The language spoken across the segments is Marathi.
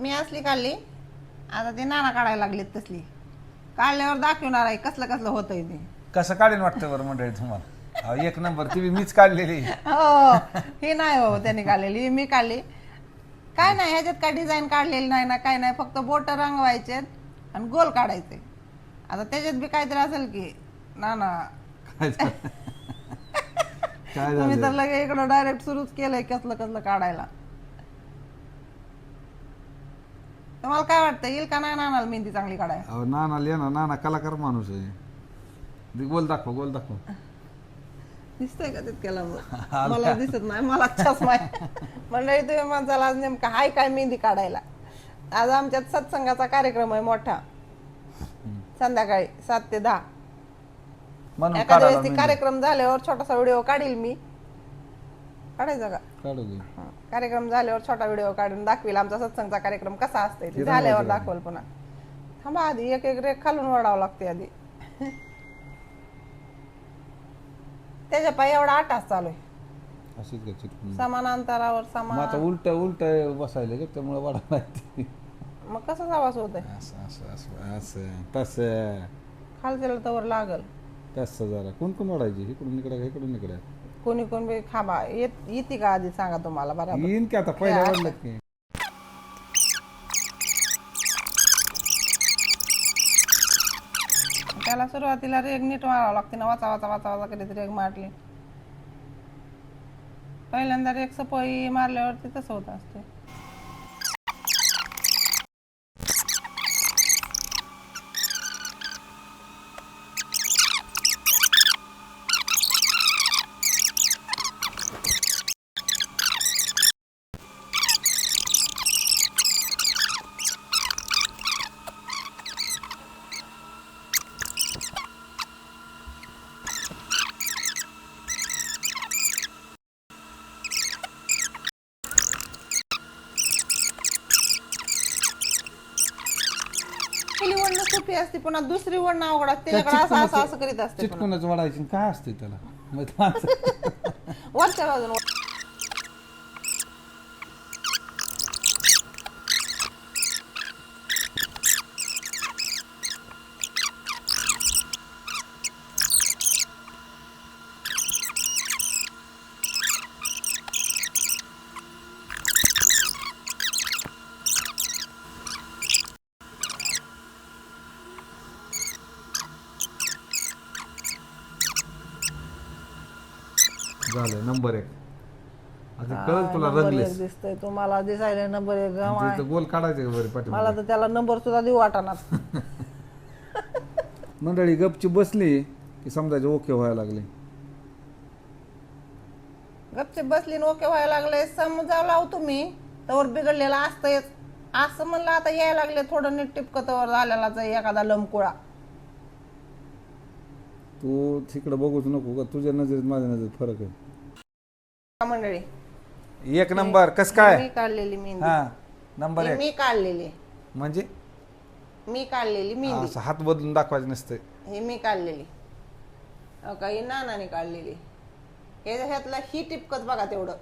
मी असली काढली, आता ते नाना काढायला लागलेत तसली. काढल्यावर दाखवणार आहे कसलं कसलं होतंय ते. कसं काढेन वाटतं बरं मंडळी तुम्हाला? अहो, एक नंबर ती मीच काढलेली. हो, ही नाही हो त्यांनी काढलेली, मी काढली. काय नाही ह्याच्यात काय डिझाईन काढलेली नाही ना, काय नाही, फक्त बोट रंगवायचे आणि गोल काढायचे. आता त्याच्यात बी काहीतरी असेल की नाना. काय तुम्ही तर लगे इकडं डायरेक्ट सुरूच केलंय कसलं कसलं काढायला. तुम्हाला काय वाटतं येईल का नाही नानाला मेहंदी चांगली काढाय? नाना लिहा ना, नाना कलाकार माणूस आहे. गोल दाखव, गोल दाखव. दिसतंय का तितक्याला? मला दिसत नाही, मला चष्मा आहे. मंडळी तुम्ही माणसाला आज नेमका हाय काय मेहंदी काढायला. आज आमच्यात सत्संगाचा कार्यक्रम आहे मोठा, संध्याकाळी 7 ते 10. एखाद्या वेळेस कार्यक्रम झाल्यावर छोटासा व्हिडिओ काढील मी. काढायचा का? काढू दे. कार्यक्रम झाल्यावर छोटा व्हिडिओ काढून दाखवील आमचा सत्संगचा कार्यक्रम कसा असतोय ते झाल्यावर दाखवल. पुन्हा थांबा, आधी एक एक रेख खालून वडावं लागते आधी. त्याच्या पायी एवढा 8 तास चालू आहे, समान अंतरावर समान. उलट उलट बसायला ग, त्यामुळे वाढा. मग कसं आवाज होत आहे? असं असं असं असं तसं खालच्याला तवर लागल. तसं जरा कोण कोण वाढायची? इकडून इकडे, इकडून इकडे. कोणी कोण बी खांबा येते का आधी सांगा तुम्हाला बरोबर. येईन की आता पहिल्या वाढलं की. त्याला सुरुवातीला रेग नीट मारावं लागते ना, वाचा वाचा वाचा वाचा कधीतरी रेग मारली. पहिल्यांदा रेग सपोई मारल्यावरती तसं होत असते. पहिली वडणं सोपी असते, पुन्हा दुसरी वडणं अवघड असते. त्याच्याकडे असं असं असं करीत असते. चिटकूनच वाढायची. काय असते त्याला? वरच्या बाजून झालं नंबर 1. आता कळलं तुला रंगलेस दिसतंय तुम्हाला, दिसायला नंबर 1 गाव आहे. गोल काढायचे बरे पाठी. मला तर त्याला नंबर सुद्धा देऊ वाटणार. मंडळी गपची बसली की समजायचे ओके व्हायला लागले. गपचे बसली ओके व्हायला लागले समजावं लाव तुम्ही, तवर बिघडलेला असतंयच. असं म्हणलं आता यायला लागले थोडं नीट टिपकतवर झालेलाच आहे एखादा लंबकुळा. तू तिकडे बघूच नको का, तुझ्या नजरेत माझ्या नजरेत फरक आहे. मंडळी 1 नंबर. कस काय? मी काढलेली मेहंदी. हा नंबर 1 मी काढलेली म्हणजे मी काढलेली मेहंदी. असं हात बदलून दाखवायचं नसतं. हे मी काढलेली, काही नानाने काढलेली. ह्यातला ही टिपकत बघा तेवढं.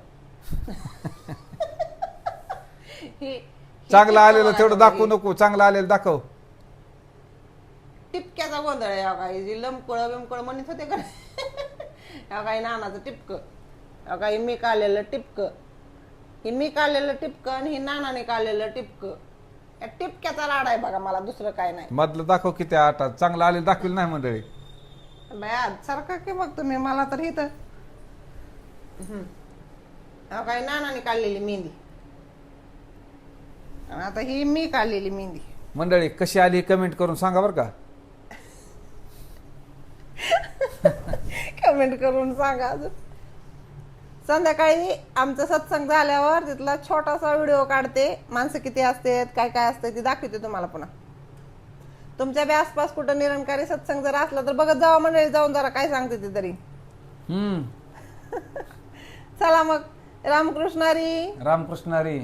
चांगलं आलेलं तेवढं दाखवू नको, चांगलं आलेलं दाखव. टिपक्याचा गोंधळ आहे. काही जी लंबकुळ बिमकुळ म्हणत होते का, काही नानाचं टिपक, काही मी काढलेलं टिपक, ही मी काढलेलं टिपक आणि ही नानाने काढलेलं टिपक. या टिपक्याचा लाड आहे बघा मला, दुसरं काय नाही. मधलं दाखव किती आठ चांगलं आलेलं दाखविल नाही मंडळी. बाय सारखा की बघ तुम्ही मला तर इथं काही नानाने काढलेली मेहंदी, आता ही मी काढलेली मेहंदी. मंडळी कशी आली कमेंट करून सांगा बरं का. कमेंट करून सांगा. संध्याकाळी आमचा सत्संग झाल्यावर तिथला छोटासा व्हिडिओ काढते, माणसं किती असतात काय काय असते ते दाखवते तुम्हाला. पुन्हा तुमच्या बी आसपास कुठं निरंकारी सत्संग जर असला तर बघत जावा मंडळी, जाऊन जरा काय सांगते ते तरी. चला मग, रामकृष्णारी. रामकृष्णारी.